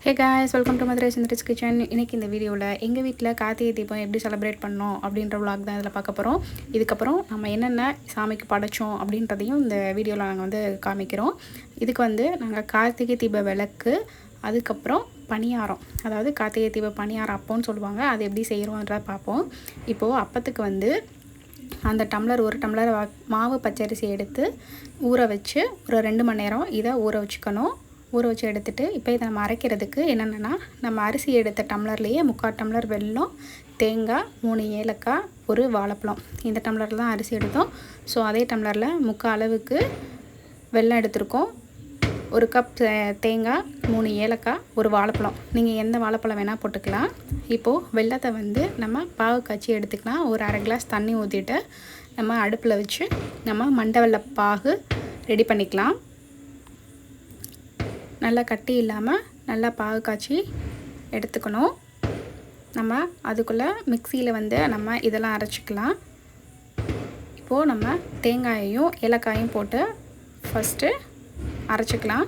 Hey guys, welcome to Madurai சிந்தரிஸ் kitchen. இன்றைக்கி இந்த வீடியோவில் எங்கள் வீட்டில் கார்த்திகை தீபம் எப்படி செலிப்ரேட் பண்ணோம் அப்படின்ற விளாக் தான் இதில் பார்க்க போகிறோம். இதுக்கப்புறம் நம்ம என்னென்ன சாமிக்கு படைச்சோம் அப்படின்றதையும் இந்த வீடியோவில் நாங்கள் வந்து காமிக்கிறோம். இதுக்கு வந்து நாங்கள் கார்த்திகை தீப விளக்கு, அதுக்கப்புறம் பணியாரம், அதாவது கார்த்திகை தீப பணியாரம் அப்போன்னு சொல்லுவாங்க, அது எப்படி செய்கிறோன்றத பார்ப்போம். இப்போது அப்பத்துக்கு வந்து அந்த டம்ளர் ஒரு டம்ளர் மாவு பச்சரிசி எடுத்து ஊற வச்சு ஒரு 2 மணி நேரம் இதை ஊற வச்சுக்கணும். ஊற வச்சு எடுத்துகிட்டு இப்போ இதை நம்ம அரைக்கிறதுக்கு என்னென்னா, நம்ம அரிசி எடுத்த டம்ளர்லேயே 3/4 டம்ளர் வெல்லம், தேங்காய், 3 ஏலக்காய், ஒரு வாழைப்பழம், இந்த டம்ளரில் தான் அரிசி எடுத்தோம். ஸோ அதே டம்ளரில் 3/4 அளவுக்கு வெல்லம் எடுத்திருக்கோம். 1 கப் தேங்காய், 3 ஏலக்காய், ஒரு வாழைப்பழம், நீங்கள் எந்த வாழைப்பழம் வேணால் போட்டுக்கலாம். இப்போது வெல்லத்தை வந்து நம்ம பாகு காய்ச்சி எடுத்துக்கலாம். ஒரு 1/2 கிளாஸ் தண்ணி ஊற்றிட்டு நம்ம அடுப்பில் வச்சு நம்ம மண்டை வெல்ல பாகு ரெடி பண்ணிக்கலாம். நல்லா கட்டி இல்லாமல் நல்லா பாகு காய்ச்சி எடுத்துக்கணும். நம்ம அதுக்குள்ளே மிக்சியில் வந்து நம்ம இதெல்லாம் அரைச்சிக்கலாம். இப்போது நம்ம தேங்காயையும் ஏலக்காயும் போட்டு ஃபஸ்ட்டு அரைச்சிக்கலாம்.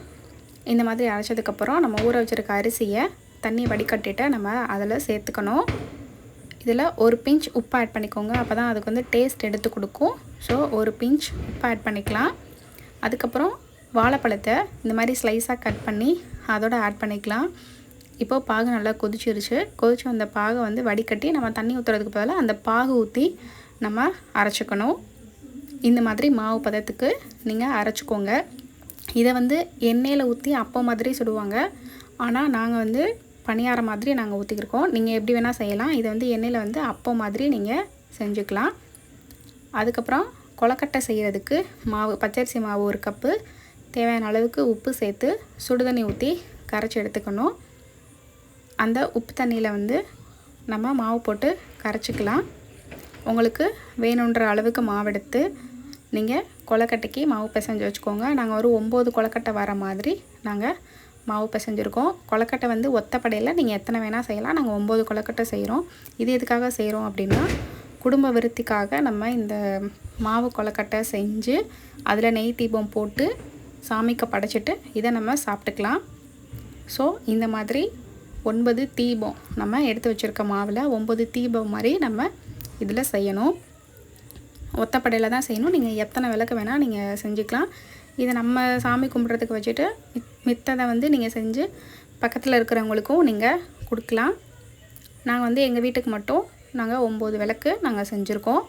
இந்த மாதிரி அரைச்சதுக்கப்புறம் நம்ம ஊற வச்சுருக்க அரிசியை தண்ணி வடிகட்டிட்டு நம்ம அதில் சேர்த்துக்கணும். இதில் ஒரு பிஞ்ச் உப்பு ஆட் பண்ணிக்கோங்க, அப்போ தான் அதுக்கு வந்து டேஸ்ட் எடுத்து கொடுக்கும். ஸோ ஒரு பிஞ்ச் உப்பு ஆட் பண்ணிக்கலாம். அதுக்கப்புறம் வாழைப்பழத்தை இந்த மாதிரி ஸ்லைஸாக கட் பண்ணி அதோட ஆட் பண்ணிக்கலாம். இப்போது பாகு நல்லா கொதிச்சு வந்த பாகை வந்து வடிகட்டி நம்ம தண்ணி ஊற்றுறதுக்கு பதிலாக அந்த பாகு ஊற்றி நம்ம அரைச்சிக்கணும். இந்த மாதிரி மாவு பதத்துக்கு நீங்கள் அரைச்சிக்கோங்க. இதை வந்து எண்ணெயில் ஊற்றி அப்போ மாதிரி சுடுவாங்க, ஆனால் நாங்கள் வந்து பணியாரம் மாதிரி நாங்கள் ஊற்றிக்கிருக்கோம். நீங்கள் எப்படி வேணால் செய்யலாம். இதை வந்து எண்ணெயில் வந்து அப்போ மாதிரி நீங்கள் செஞ்சுக்கலாம். அதுக்கப்புறம் கொழுக்கட்டை செய்கிறதுக்கு மாவு, பச்சரிசி மாவு 1 கப்பு, தேவையான அளவுக்கு உப்பு சேர்த்து சுடுதண்ணி ஊற்றி கரைச்சி எடுத்துக்கணும். அந்த உப்பு தண்ணியில் வந்து நம்ம மாவு போட்டு கரைச்சிக்கலாம். உங்களுக்கு வேணுன்ற அளவுக்கு மாவு எடுத்து நீங்கள் கொழுக்கட்டைக்கு மாவு பிசைஞ்சு வச்சுக்கோங்க. நாங்கள் ஒரு 9 கொழுக்கட்டை வர மாதிரி நாங்கள் மாவு பிசைஞ்சிருக்கோம். கொழுக்கட்டை வந்து ஒத்தப்படையில் நீங்கள் எத்தனை வேணால் செய்யலாம். நாங்கள் 9 கொழுக்கட்டை செய்கிறோம். இது எதுக்காக செய்கிறோம் அப்படின்னா, குடும்ப விருத்திக்காக நம்ம இந்த மாவு கொழுக்கட்டை செஞ்சு அதில் நெய் தீபம் போட்டு சாமிக்கு படைச்சிட்டு இதை நம்ம சாப்பிட்டுக்கலாம். ஸோ இந்த மாதிரி 9 தீபம் நம்ம எடுத்து வச்சுருக்க மாவில் 9 தீபம் மாதிரி நம்ம இதில் செய்யணும். ஒத்தப்படையில் தான் செய்யணும். நீங்கள் எத்தனை விளக்கு வேணால் நீங்கள் செஞ்சுக்கலாம். இதை நம்ம சாமி கும்பிட்றதுக்கு வச்சுட்டு மித்ததை வந்து நீங்கள் செஞ்சு பக்கத்தில் இருக்கிறவங்களுக்கும் நீங்கள் கொடுக்கலாம். நாங்கள் வந்து எங்கள் வீட்டுக்கு மட்டும் நாங்கள் 9 விளக்கு நாங்கள் செஞ்சுருக்கோம்.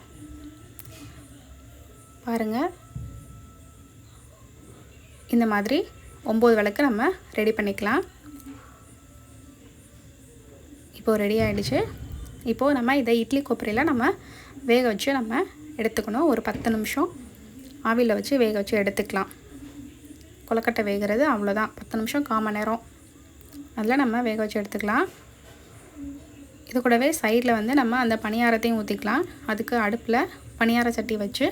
பாருங்கள், இந்த மாதிரி 9 விளக்கு நம்ம ரெடி பண்ணிக்கலாம். இப்போது ரெடி ஆகிடுச்சு. இப்போது நம்ம இதை இட்லி கொப்பரையில் நம்ம வேக வச்சு நம்ம எடுத்துக்கணும். ஒரு 10 நிமிஷம் ஆவியில் வச்சு வேக வச்சு எடுத்துக்கலாம். கொழுக்கட்டை வேகிறது அவ்வளோதான், 10 நிமிஷம் 1/4 மணி நேரம் அதில் நம்ம வேக வச்சு எடுத்துக்கலாம். இது கூடவே சைடில் வந்து நம்ம அந்த பணியாரத்தையும் ஊற்றிக்கலாம். அதுக்கு அடுப்பில் பணியார சட்டி வச்சு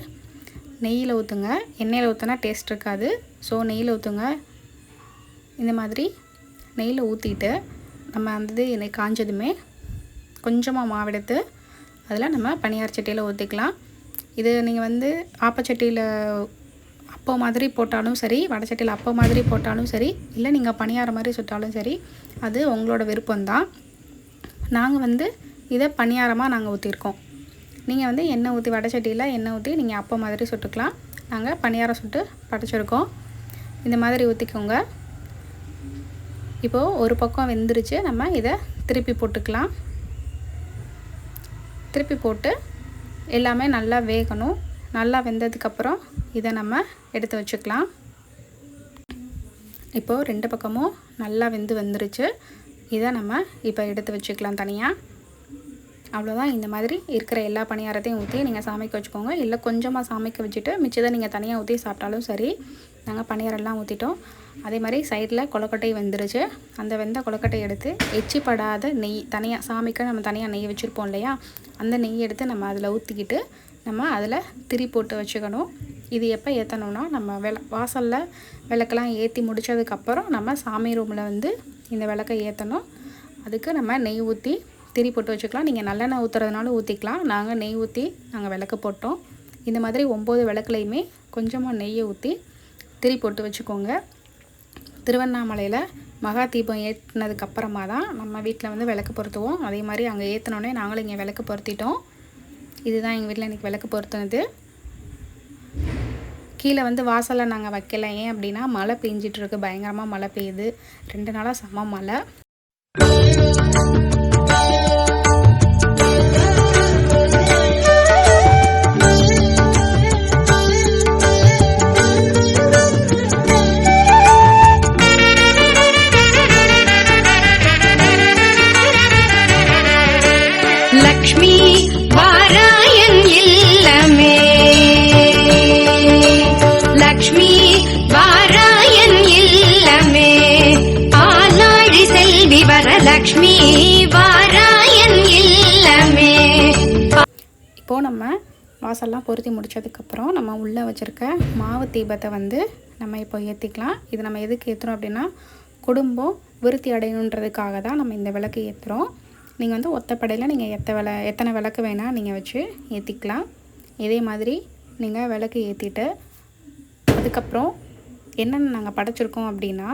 நெய்யில் ஊற்றுங்க. எண்ணெயில் ஊற்றினா டேஸ்ட் இருக்காது. ஸோ நெய்யில் ஊற்றுங்க. இந்த மாதிரி நெய்யில் ஊற்றிட்டு நம்ம அந்த எண்ணெய் காஞ்சதுமே கொஞ்சமாக மாவெடுத்து அதில் நம்ம பணியார சட்டியில் ஊற்றிக்கலாம். இது நீங்கள் வந்து ஆப்பச்சட்டியில் அப்போ மாதிரி போட்டாலும் சரி, வடை சட்டியில் அப்போ மாதிரி போட்டாலும் சரி, இல்லை நீங்கள் பணியாரம் மாதிரி சுட்டாலும் சரி, அது உங்களோட விருப்பம்தான். நாங்கள் வந்து இதை பணியாரமாக நாங்கள் ஊற்றிருக்கோம். நீங்கள் வந்து எண்ணெய் ஊற்றி வடை சட்டியில் எண்ணெய் ஊற்றி நீங்கள் அப்போ மாதிரி சுட்டுக்கலாம். நாங்கள் பணியாரம் சுட்டு படைச்சிருக்கோம். இந்த மாதிரி ஊற்றிக்கோங்க. இப்போது ஒரு பக்கம் வெந்துருச்சு. நம்ம இதை திருப்பி போட்டுக்கலாம். திருப்பி போட்டு எல்லாமே நல்லா வேகணும். நல்லா வெந்ததுக்கப்புறம் இதை நம்ம எடுத்து வச்சுக்கலாம். இப்போது 2 பக்கமும் நல்லா வந்துருச்சு. இதை நம்ம இப்போ எடுத்து வச்சுக்கலாம் தனியாக. அவ்வளோதான். இந்த மாதிரி இருக்கிற எல்லா பணியாரத்தையும் ஊற்றி நீங்கள் சாமிக்கு வச்சுக்கோங்க. இல்லை கொஞ்சமாக சாமிக்கு வச்சுட்டு மிச்சத்தை நீங்கள் தனியாக ஊற்றி சாப்பிட்டாலும் சரி. நாங்கள் பணியாரெல்லாம் ஊற்றிட்டோம். அதே மாதிரி சைடில் கொழுக்கட்டை வெந்துருச்சு. அந்த வெந்த கொழுக்கட்டை எடுத்து எச்சிப்படாத நெய் தனியாக சாமிக்கு நம்ம தனியாக நெய் வச்சுருப்போம் இல்லையா, அந்த நெய் எடுத்து நம்ம அதில் ஊற்றிக்கிட்டு நம்ம அதில் திரி போட்டு வச்சுக்கணும். இது எப்போ ஏற்றணும்னா, நம்ம வாசலில் விளக்கெல்லாம் ஏற்றி முடித்ததுக்கப்புறம் நம்ம சாமி ரூமில் வந்து இந்த விளக்கை ஏற்றணும். அதுக்கு நம்ம நெய் ஊற்றி திரி போட்டு வச்சுக்கலாம். நீங்கள் நல்லெண்ணெய் ஊற்றுறதுனாலும் ஊற்றிக்கலாம். நாங்கள் நெய் ஊற்றி நாங்கள் விளக்கு போட்டோம். இந்த மாதிரி 9 விளக்குலையுமே கொஞ்சமாக நெய்யை ஊற்றி திரி போட்டு வச்சுக்கோங்க. திருவண்ணாமலையில் மகா தீபம் ஏற்றினதுக்கப்புறமா தான் நம்ம வீட்டில் வந்து விளக்கு பொருத்துவோம். அதே மாதிரி அங்கே ஏற்றினோடனே நாங்களும் இங்கே விளக்கு பொருத்திட்டோம். இதுதான் எங்கள் வீட்டில் இன்றைக்கி விளக்கு பொருத்தினது. கீழே வந்து வாசலில் நாங்கள் வைக்கல. ஏன் அப்படின்னா மழை பெஞ்சிட்ருக்கு, பயங்கரமாக மழை பெய்யுது. 2 நாளாக செம்ம மழை. லக்ஷ்மி வாராயன் இல்லமே, லக்ஷ்மி வாராயன் இல்லமே, ஆலாழி செல்வி வர லக்ஷ்மி வாராயன் இல்லமே. இப்போது நம்ம வாசல்லாம் பொருத்தி முடித்ததுக்கப்புறம் நம்ம உள்ளே வச்சுருக்க மாவு தீபத்தை வந்து நம்ம இப்போ ஏற்றிக்கலாம். இது நம்ம எதுக்கு ஏற்றுறோம் அப்படின்னா குடும்பம் விருத்தி அடையணுன்றதுக்காக தான் நம்ம இந்த விளக்கு ஏற்றுறோம். நீங்கள் வந்து ஒத்தப்படையில் நீங்கள் எத்தனை விளக்கு வேணால் நீங்கள் வச்சு ஏற்றிக்கலாம். இதே மாதிரி நீங்கள் விளக்கு ஏற்றிட்டு அதுக்கப்புறம் என்னென்ன நாங்கள் படைச்சிருக்கோம் அப்படின்னா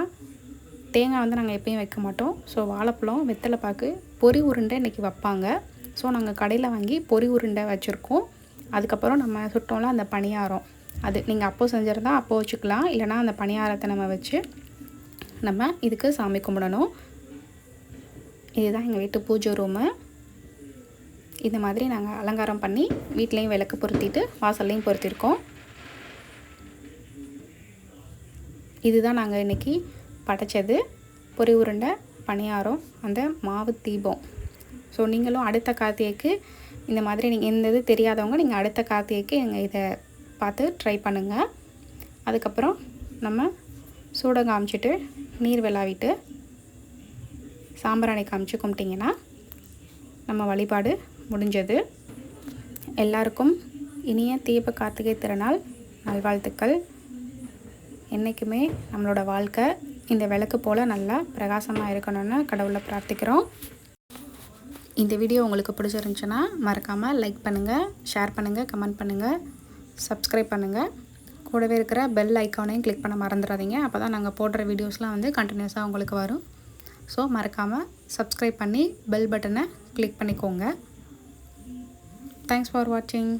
தேங்காய் வந்து நாங்கள் எப்பயும் வைக்க மாட்டோம். ஸோ வாழைப்பழம், வெத்தலை பாக்கு, பொரி உருண்டை இன்றைக்கி வைப்பாங்க. ஸோ நாங்கள் கடையில் வாங்கி பொரி உருண்டை வச்சுருக்கோம். அதுக்கப்புறம் நம்ம சுட்டோம்ல அந்த பணியாரம், அது நீங்கள் அப்போ செஞ்சுருந்தா அப்போ வச்சுக்கலாம். இல்லைனா அந்த பணியாரத்தை நம்ம வச்சு நம்ம இதுக்கு சாமி கும்பிடணும். இதுதான் எங்கள் வீட்டு பூஜை ரூமு. இந்த மாதிரி நாங்கள் அலங்காரம் பண்ணி வீட்லேயும் விளக்கு பொருத்திட்டு வாசல்லையும் பொருத்திருக்கோம். இதுதான் நாங்கள் இன்றைக்கி படைச்சது, பொரி உருண்டை, பணியாரம், அந்த மாவு தீபம். ஸோ நீங்களும் அடுத்த கார்த்திகைக்கு இந்த மாதிரி நீங்கள் எந்த இது தெரியாதவங்க நீங்கள் அடுத்த கார்த்திகைக்கு எங்கள் இதை பார்த்து ட்ரை பண்ணுங்கள். அதுக்கப்புறம் நம்ம சூடம் காமிச்சிட்டு நீர் விளாவிட்டு சாம்பிராணி காமிச்சு கும்பிட்டிங்கன்னா நம்ம வழிபாடு முடிஞ்சது. எல்லாருக்கும் இனிய தீப கார்த்திகை திருநாள் நல்வாழ்த்துக்கள். என்றைக்குமே நம்மளோட வாழ்க்கை இந்த விளக்கு போல் நல்லா பிரகாசமாக இருக்கணும்னு கடவுளை பிரார்த்திக்கிறோம். இந்த வீடியோ உங்களுக்கு பிடிச்சிருந்துச்சுன்னா மறக்காமல் லைக் பண்ணுங்கள், ஷேர் பண்ணுங்கள், கமெண்ட் பண்ணுங்கள், சப்ஸ்கிரைப் பண்ணுங்கள். கூடவே இருக்கிற பெல் ஐக்கானையும் கிளிக் பண்ண மறந்துடாதீங்க. அப்போ தான் நாங்கள் போடுற வீடியோஸ்லாம் வந்து கண்டினியூஸாக உங்களுக்கு வரும். ஸோ மறக்காமல் சப்ஸ்கிரைப் பண்ணி பெல் பட்டனை கிளிக் பண்ணிக்கோங்க. தேங்க்ஸ் ஃபார் வாட்சிங்.